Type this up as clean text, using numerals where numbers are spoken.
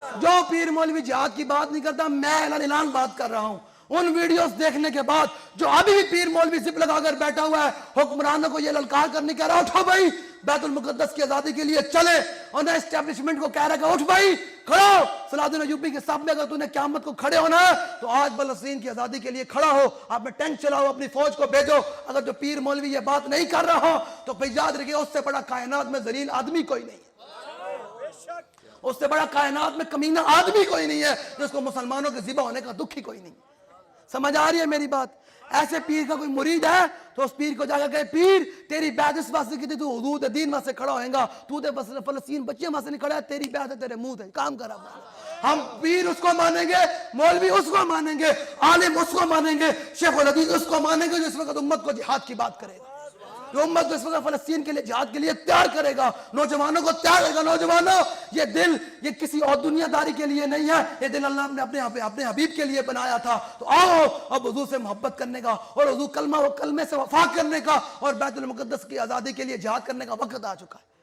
جو پیر مولوی جہاد کی بات نہیں کرتا، میں اعلان بات کر رہا ہوں۔ ان ویڈیوز دیکھنے کے بعد جو ابھی بھی پیر مولوی زپ لگا کر بیٹھا ہوا ہے، حکمرانوں کو یہ للکار کرنے کہہ رہا ہے اٹھو بھائی بیت المقدس کی آزادی کے لیے چلے، اور نہ اسٹیبلشمنٹ کو کہہ رہا ہے کہ اٹھ بھائی کھڑا ہو، صلاح الدین ایوبی کے سامنے اگر تو نے قیامت کو کھڑے ہونا ہے تو آج فلسطین کی آزادی کے لیے کھڑا ہو، آپ میں ٹینک چلاؤ، اپنی فوج کو بھیجو۔ اگر جو پیر مولوی یہ بات نہیں کر رہا ہو تو پھر یاد رکھیے اس سے بڑا کائنات میں ذلیل آدمی کوئی نہیں ہے، اس سے بڑا کائنات میں کمینہ آدمی کوئی نہیں ہے جس کو مسلمانوں کے ذبح ہونے کا دکھ ہی کوئی نہیں۔ سمجھ آ رہی ہے میری بات؟ ایسے پیر کا کوئی مرید ہے تو اس پیر کو جا کر کہے پیر تیری بیعت اس واسطے کی تھی تو حدود دین واسطے کھڑا ہوئے گا، تو فلسطین بچے واسطے نہیں کھڑا ہے، تیری بیعت ہے تیرے منہ ہے، کام کر اپنا۔ ہم پیر اس کو مانیں گے، مولوی اس کو مانیں گے، عالم اس کو مانیں گے، شیخ الحدیث اس کو مانیں گے جو اس وقت امت کو جہاد کی بات کرے گا، جو امت کو اس وقت فلسطین کے لیے جہاد کے لیے تیار کرے گا، نوجوانوں کو تیار کرے گا۔ نوجوانوں یہ دل یہ کسی اور دنیا داری کے لیے نہیں ہے، یہ دل اللہ نے اپنے حبیب کے لیے بنایا تھا۔ تو آؤ اب حضور سے محبت کرنے کا اور حضور کلمے سے وفا کرنے کا اور بیت المقدس کی آزادی کے لیے جہاد کرنے کا وقت آ چکا ہے۔